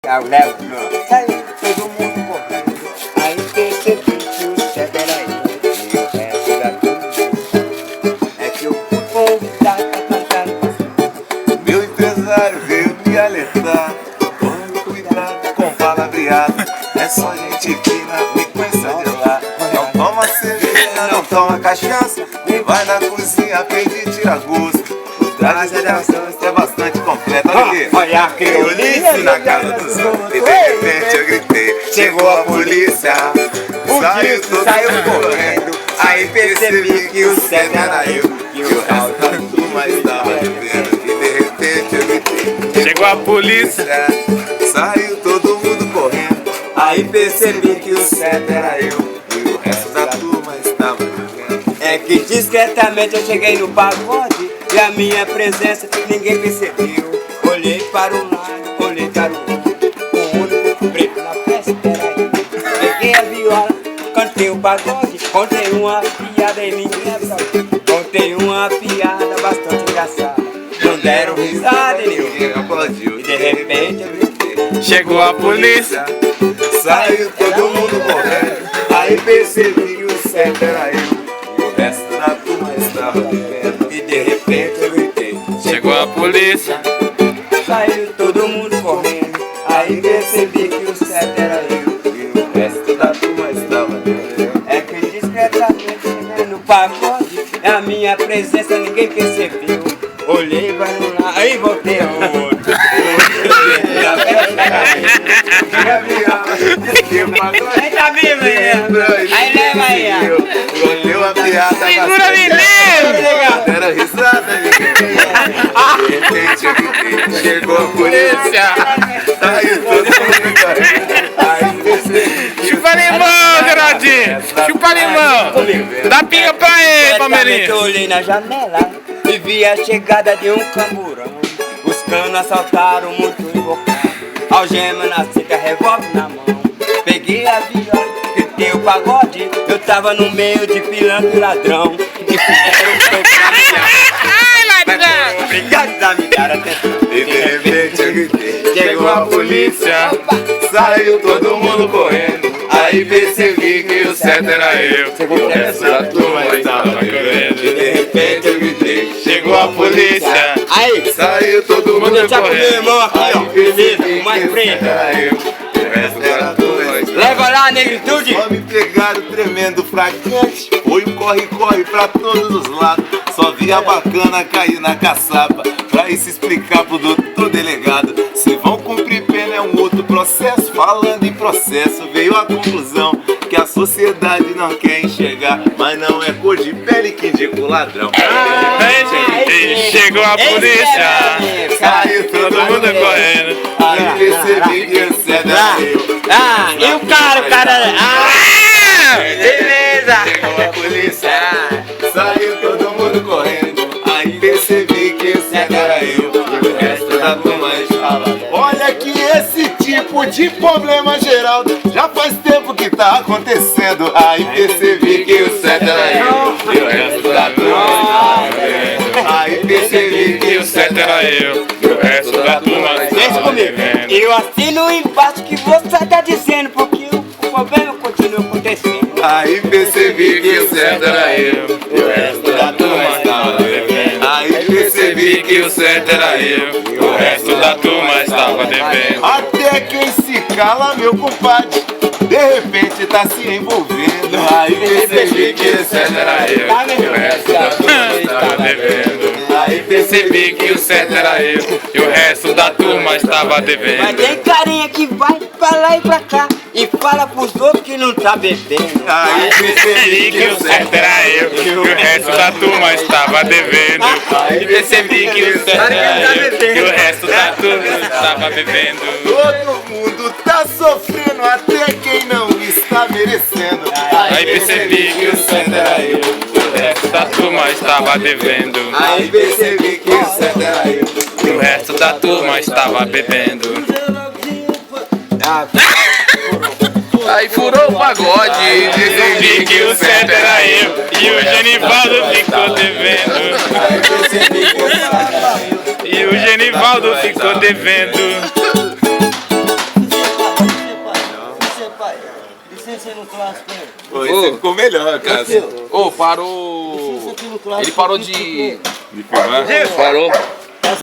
Eu levo, saiu todo mundo correndo. Aí percebi que o certo era eu. E o resto da turma é que eu fui convidado pra cantar no pastor. Meu empresário veio me alertar. Tome cuidado com palavreado. É só gente fina, frequência de lá. Não toma cerveja, não toma cachaça. Nem vai na cozinha pedir tira-gosto. O traje de dançante é bastante completo. Olha a Ulisses na casa dos outros. E de repente eu gritei, chegou a polícia. Saiu todo mundo correndo. Aí percebi que o certo era eu. E o resto da turma estava vivendo. E de repente eu gritei, Chegou a polícia. saiu todo mundo correndo. Aí percebi que o certo era eu. E o resto da turma estava vivendo. É que discretamente eu cheguei no pagode e a minha presença ninguém percebeu. Olhei para um lado, olhei para o outro. O único preto na festa era eu. Peguei a viola, cantei o pagode, contei uma piada em minha voz. Contei uma piada bastante engraçada. Não deram risada nenhuma. Ninguém aplaudiu. E de repente eu gritei. Chegou a polícia. Saiu todo mundo correndo. Aí percebi que o certo era eu. E o resto da turma estava vivendo. E de repente eu gritei. Chegou a polícia. Saiu todo mundo correndo. Aí percebi que o certo era eu. E o resto da turma estava vivendo. É que discretamente cheguei no pagode e a minha presença ninguém percebeu. Olhei para um lado, aí voltei ao outro. Aí tá vivo aí, aí leva aí, ó. Contei uma piada. Segura, menino! Era risada, ninguém. De repente eu gritei, chegou a polícia. Saiu todo mundo correndo. Aí percebi que Chupa limão, Geraldinho. Chupa limão. Dá pinga pra ele, Palmeirinho. Eu olhei na janela e vi a chegada de um camburão. Os canos assaltaram muito invocado. Algema na cinta, revólver na mão. Peguei a viola, gritei o pagode. Eu tava no meio de pilantra e ladrão. E fizeram foi pra me Ai, ladrão. obrigado da me dar atenção. E de repente eu gritei, chegou a polícia. Saiu todo mundo correndo. Aí percebi que o certo era eu. E o resto da turma estava correndo. E de repente eu gritei, chegou a polícia. Aí, Saiu todo vou mundo deixar com meu correndo. irmão aqui, Aí ó. percebi Beleza, mais que o certo preto. era eu. E o resto da turma estava Leva lá, negritude. só me pegaram tremendo fragante. Foi um corre-corre pra todos os lados. Só vi a bacana cair na caçapa. Pra ir se explicar pro doutor delegado. Se vão cumprir pena é um outro processo. Falando em processo, veio a conclusão que a sociedade não quer enxergar. Mas não é cor de pele que indica o ladrão. E chegou a polícia. Saiu Todo mundo correndo. Aí percebi que o certo era eu. Ah, e o cara, ah, beleza. Chegou a polícia, saiu todo mundo correndo. Aí percebi que o certo era eu. E o resto da turma estava. Olha que esse tipo de problema geral já faz tempo que tá acontecendo. Aí percebi que o certo era eu. E o resto da turma estava. Aí percebi que o certo era eu. E o resto da turma Deixa estava comigo. vivendo. Eu assino embaixo que você tá dizendo, porque o problema continua acontecendo. Aí percebi que o certo era eu. E o resto da turma estava devendo. Aí percebi que o certo era eu. E o resto da turma estava devendo. Até quem se cala, meu compadre, de repente tá se envolvendo. Aí percebi que o certo era eu. E o resto da turma estava devendo. Aí Percebi que o certo era eu. E o resto da turma estava Mas devendo. tem carinha que vai pra lá e pra cá e fala pros outros que não tá bebendo. Aí Percebi que o certo era eu. E o resto da turma estava devendo. Aí Percebi que o certo era eu. E o resto da turma estava bebendo. todo mundo tá sofrendo, até quem não está merecendo. Aí percebi que o certo era eu. E o resto da turma estava devendo. Aí percebi que o certo era eu. E o resto da turma estava bebendo. Aí furou o pagode. Percebi que o certo era eu. E o Genivaldo ficou devendo. Aí percebi que o certo era eu. E o Genivaldo ficou devendo. pai. Licença aí no clássico, hein? Pô, esse ficou melhor, cara. Ô, parou. Licença aqui no clássico. Ele parou de. De filmar? Parou.